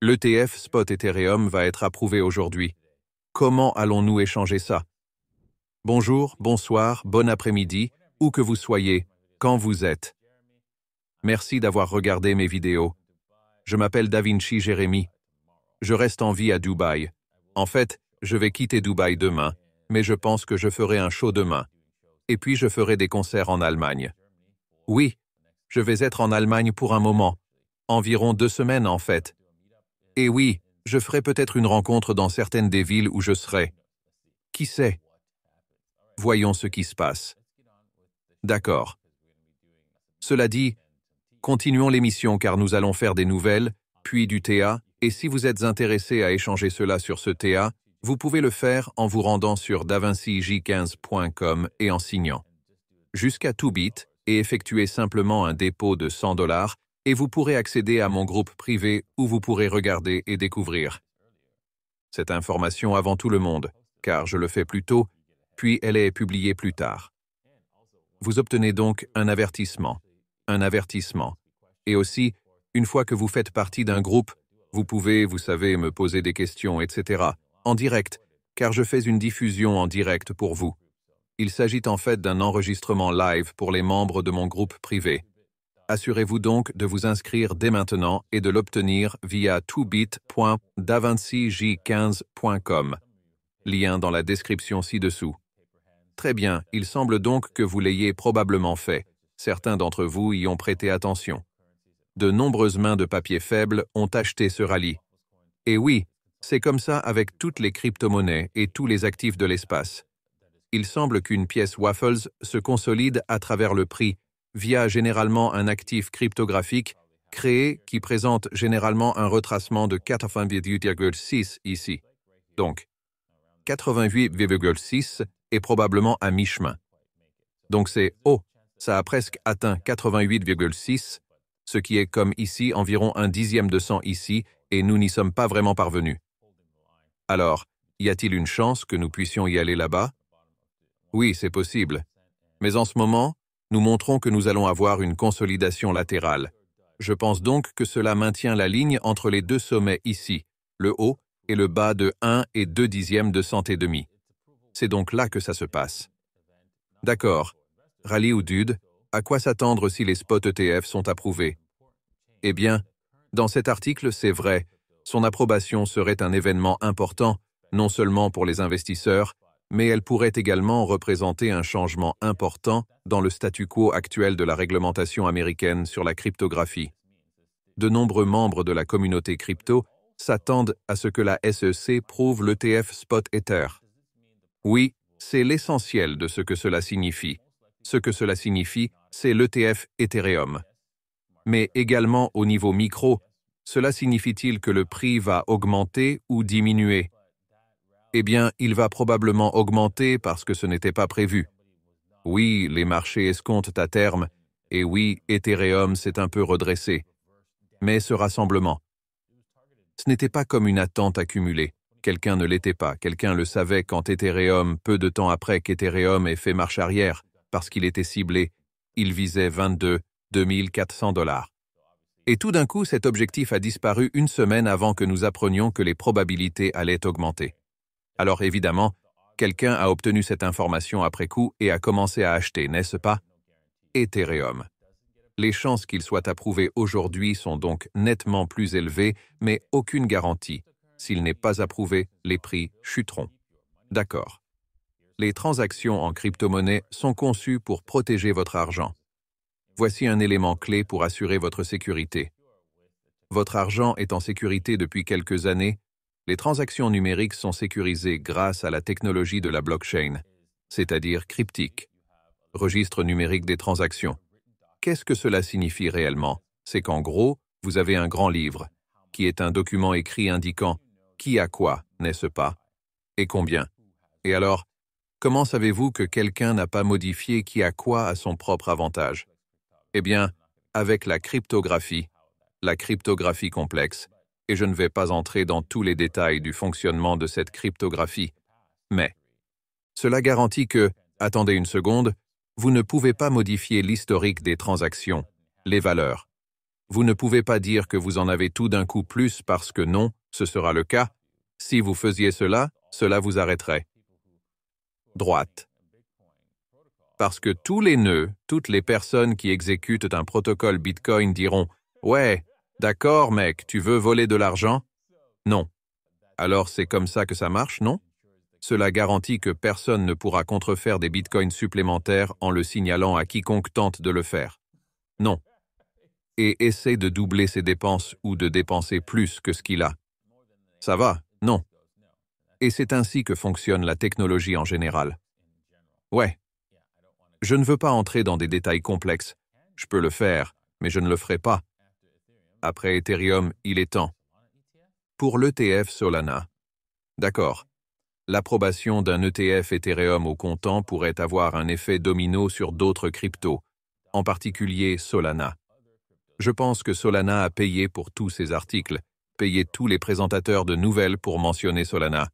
L'ETF Spot Ethereum va être approuvé aujourd'hui. Comment allons-nous échanger ça? Bonjour, bonsoir, bon après-midi, où que vous soyez, quand vous êtes. Merci d'avoir regardé mes vidéos. Je m'appelle Davinci Jérémy. Je reste en vie à Dubaï. En fait, je vais quitter Dubaï demain, mais je pense que je ferai un show demain. Et puis je ferai des concerts en Allemagne. Oui, je vais être en Allemagne pour un moment. Environ 2 semaines en fait. Et oui, je ferai peut-être une rencontre dans certaines des villes où je serai. Qui sait? Voyons ce qui se passe. D'accord. Cela dit, continuons l'émission car nous allons faire des nouvelles, puis du TA, et si vous êtes intéressé à échanger cela sur ce TA, vous pouvez le faire en vous rendant sur davinci15.com et en signant. Jusqu'à tout bit, et effectuez simplement un dépôt de $100, et vous pourrez accéder à mon groupe privé où vous pourrez regarder et découvrir cette information avant tout le monde, car je le fais plus tôt, puis elle est publiée plus tard. Vous obtenez donc un avertissement, et aussi, une fois que vous faites partie d'un groupe, vous pouvez, vous savez, me poser des questions, etc., en direct, car je fais une diffusion en direct pour vous. Il s'agit en fait d'un enregistrement live pour les membres de mon groupe privé. Assurez-vous donc de vous inscrire dès maintenant et de l'obtenir via toobit.davinci15.com. Lien dans la description ci-dessous. Très bien, il semble donc que vous l'ayez probablement fait. Certains d'entre vous y ont prêté attention. De nombreuses mains de papier faible ont acheté ce rallye. Et oui, c'est comme ça avec toutes les crypto-monnaies et tous les actifs de l'espace. Il semble qu'une pièce Waffles se consolide à travers le prix via généralement un actif cryptographique créé qui présente généralement un retracement de 88,6 ici. Donc, 88,6 est probablement à mi-chemin. Donc c'est « Oh, ça a presque atteint 88,6 », ce qui est comme ici environ 1/10 de 100 ici, et nous n'y sommes pas vraiment parvenus. Alors, y a-t-il une chance que nous puissions y aller là-bas? Oui, c'est possible. Mais en ce moment, nous montrons que nous allons avoir une consolidation latérale. Je pense donc que cela maintient la ligne entre les deux sommets ici, le haut et le bas de 1 et 2/10 de 100 et demi. C'est donc là que ça se passe. D'accord. Rallye ou Dude, à quoi s'attendre si les spots ETF sont approuvés? Eh bien, dans cet article, c'est vrai, son approbation serait un événement important, non seulement pour les investisseurs, mais elle pourrait également représenter un changement important dans le statu quo actuel de la réglementation américaine sur la cryptographie. De nombreux membres de la communauté crypto s'attendent à ce que la SEC prouve l'ETF Spot Ether. Oui, c'est l'essentiel de ce que cela signifie. Ce que cela signifie, c'est l'ETF Ethereum. Mais également au niveau micro, cela signifie-t-il que le prix va augmenter ou diminuer? Eh bien, il va probablement augmenter parce que ce n'était pas prévu. Oui, les marchés escomptent à terme, et oui, Ethereum s'est un peu redressé. Mais ce rassemblement, ce n'était pas comme une attente accumulée. Quelqu'un ne l'était pas, quelqu'un le savait quand Ethereum, peu de temps après qu'Ethereum ait fait marche arrière, parce qu'il était ciblé, il visait 22 400 $. Et tout d'un coup, cet objectif a disparu une semaine avant que nous apprenions que les probabilités allaient augmenter. Alors évidemment, quelqu'un a obtenu cette information après coup et a commencé à acheter, n'est-ce pas? Ethereum. Les chances qu'il soit approuvé aujourd'hui sont donc nettement plus élevées, mais aucune garantie. S'il n'est pas approuvé, les prix chuteront. D'accord. Les transactions en crypto-monnaie sont conçues pour protéger votre argent. Voici un élément clé pour assurer votre sécurité. Votre argent est en sécurité depuis quelques années. Les transactions numériques sont sécurisées grâce à la technologie de la blockchain, c'est-à-dire cryptique. Registre numérique des transactions. Qu'est-ce que cela signifie réellement? C'est qu'en gros, vous avez un grand livre, qui est un document écrit indiquant qui a quoi, n'est-ce pas? Et combien? Et alors, comment savez-vous que quelqu'un n'a pas modifié qui a quoi à son propre avantage? Eh bien, avec la cryptographie complexe, et je ne vais pas entrer dans tous les détails du fonctionnement de cette cryptographie, mais cela garantit que, attendez une seconde, vous ne pouvez pas modifier l'historique des transactions, les valeurs. Vous ne pouvez pas dire que vous en avez tout d'un coup plus parce que non, ce sera le cas. Si vous faisiez cela, cela vous arrêterait. Droite. Parce que tous les nœuds, toutes les personnes qui exécutent un protocole Bitcoin diront « Ouais, d'accord mec, tu veux voler de l'argent ?» Non. Alors c'est comme ça que ça marche, non? Cela garantit que personne ne pourra contrefaire des bitcoins supplémentaires en le signalant à quiconque tente de le faire. Non. Et essaie de doubler ses dépenses ou de dépenser plus que ce qu'il a. Ça va? Non. Et c'est ainsi que fonctionne la technologie en général. Ouais. Je ne veux pas entrer dans des détails complexes. Je peux le faire, mais je ne le ferai pas. Après Ethereum, il est temps. Pour l'ETF Solana. D'accord. L'approbation d'un ETF Ethereum au comptant pourrait avoir un effet domino sur d'autres cryptos, en particulier Solana. Je pense que Solana a payé pour tous ses articles, payé tous les présentateurs de nouvelles pour mentionner Solana.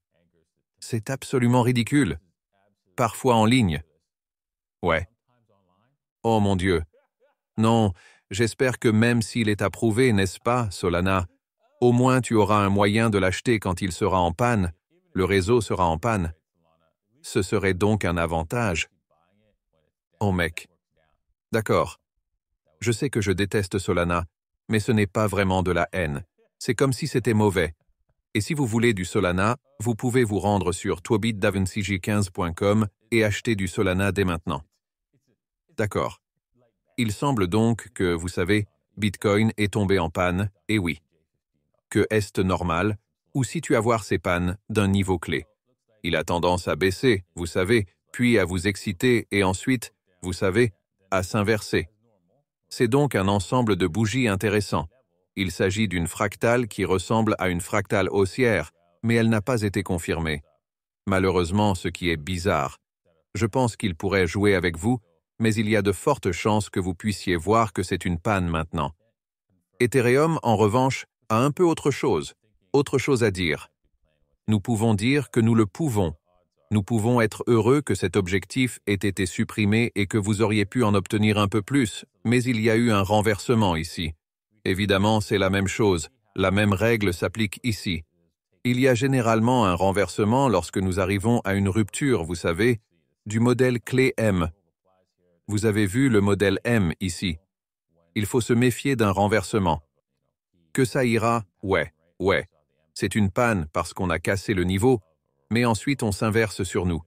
C'est absolument ridicule. Parfois en ligne. Ouais. Oh mon Dieu. Non, j'espère que même s'il est approuvé, n'est-ce pas, Solana, au moins tu auras un moyen de l'acheter quand il sera en panne, le réseau sera en panne. Ce serait donc un avantage. Oh mec. D'accord. Je sais que je déteste Solana, mais ce n'est pas vraiment de la haine. C'est comme si c'était mauvais. Et si vous voulez du Solana, vous pouvez vous rendre sur twobitdavincij15.com et acheter du Solana dès maintenant. D'accord. Il semble donc que, vous savez, Bitcoin est tombé en panne, et oui. Que est-ce normal, ou si-tu avoir ces pannes d'un niveau clé? Il a tendance à baisser, vous savez, puis à vous exciter et ensuite, vous savez, à s'inverser. C'est donc un ensemble de bougies intéressant. Il s'agit d'une fractale qui ressemble à une fractale haussière, mais elle n'a pas été confirmée. Malheureusement, ce qui est bizarre. Je pense qu'il pourrait jouer avec vous, mais il y a de fortes chances que vous puissiez voir que c'est une panne maintenant. Ethereum, en revanche, a un peu autre chose à dire. Nous pouvons dire que nous le pouvons. Nous pouvons être heureux que cet objectif ait été supprimé et que vous auriez pu en obtenir un peu plus, mais il y a eu un renversement ici. Évidemment, c'est la même chose. La même règle s'applique ici. Il y a généralement un renversement lorsque nous arrivons à une rupture, vous savez, du modèle clé M. Vous avez vu le modèle M ici. Il faut se méfier d'un renversement. Que ça ira? Ouais. C'est une panne parce qu'on a cassé le niveau, mais ensuite on s'inverse sur nous.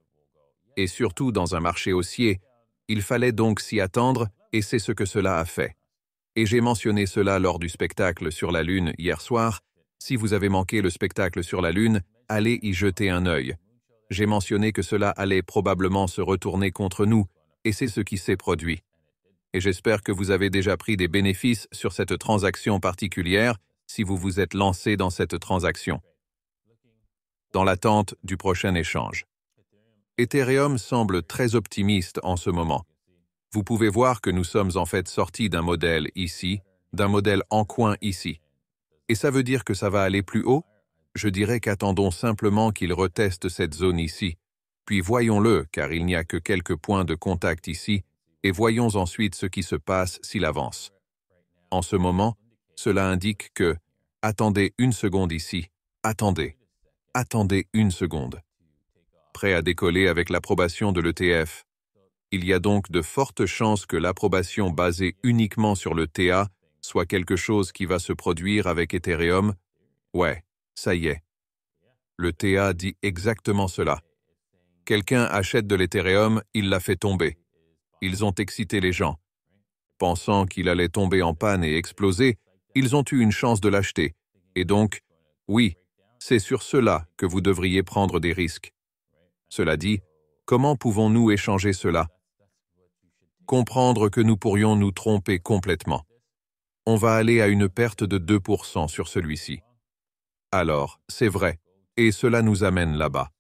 Et surtout dans un marché haussier, il fallait donc s'y attendre et c'est ce que cela a fait. Et j'ai mentionné cela lors du spectacle sur la Lune hier soir. Si vous avez manqué le spectacle sur la Lune, allez y jeter un œil. J'ai mentionné que cela allait probablement se retourner contre nous, et c'est ce qui s'est produit. Et j'espère que vous avez déjà pris des bénéfices sur cette transaction particulière si vous vous êtes lancé dans cette transaction. Dans l'attente du prochain échange. Ethereum semble très optimiste en ce moment. Vous pouvez voir que nous sommes en fait sortis d'un modèle ici, d'un modèle en coin ici. Et ça veut dire que ça va aller plus haut? Je dirais qu'attendons simplement qu'il reteste cette zone ici. Puis voyons-le, car il n'y a que quelques points de contact ici, et voyons ensuite ce qui se passe s'il avance. En ce moment, cela indique que « attendez une seconde ici, attendez une seconde ». Prêt à décoller avec l'approbation de l'ETF. Il y a donc de fortes chances que l'approbation basée uniquement sur le TA soit quelque chose qui va se produire avec Ethereum. Ouais, ça y est. Le TA dit exactement cela. Quelqu'un achète de l'Ethereum, il l'a fait tomber. Ils ont excité les gens. Pensant qu'il allait tomber en panne et exploser, ils ont eu une chance de l'acheter. Et donc, oui, c'est sur cela que vous devriez prendre des risques. Cela dit, comment pouvons-nous échanger cela? Comprendre que nous pourrions nous tromper complètement. On va aller à une perte de 2% sur celui-ci. Alors, c'est vrai, et cela nous amène là-bas.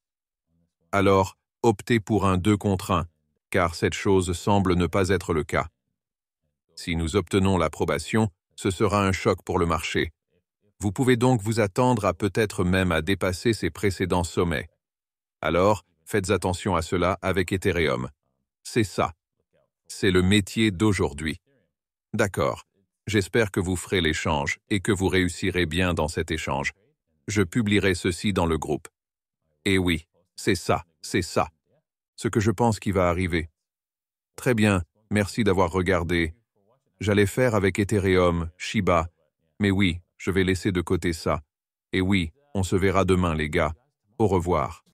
Alors, optez pour un 2 contre 1, car cette chose semble ne pas être le cas. Si nous obtenons l'approbation, ce sera un choc pour le marché. Vous pouvez donc vous attendre à peut-être même à dépasser ses précédents sommets. Alors, faites attention à cela avec Ethereum. C'est ça. C'est le métier d'aujourd'hui. D'accord. J'espère que vous ferez l'échange et que vous réussirez bien dans cet échange. Je publierai ceci dans le groupe. Et oui, c'est ça, ce que je pense qui va arriver. Très bien, merci d'avoir regardé. J'allais faire avec Ethereum, Shiba, mais oui, je vais laisser de côté ça. Et oui, on se verra demain les gars. Au revoir.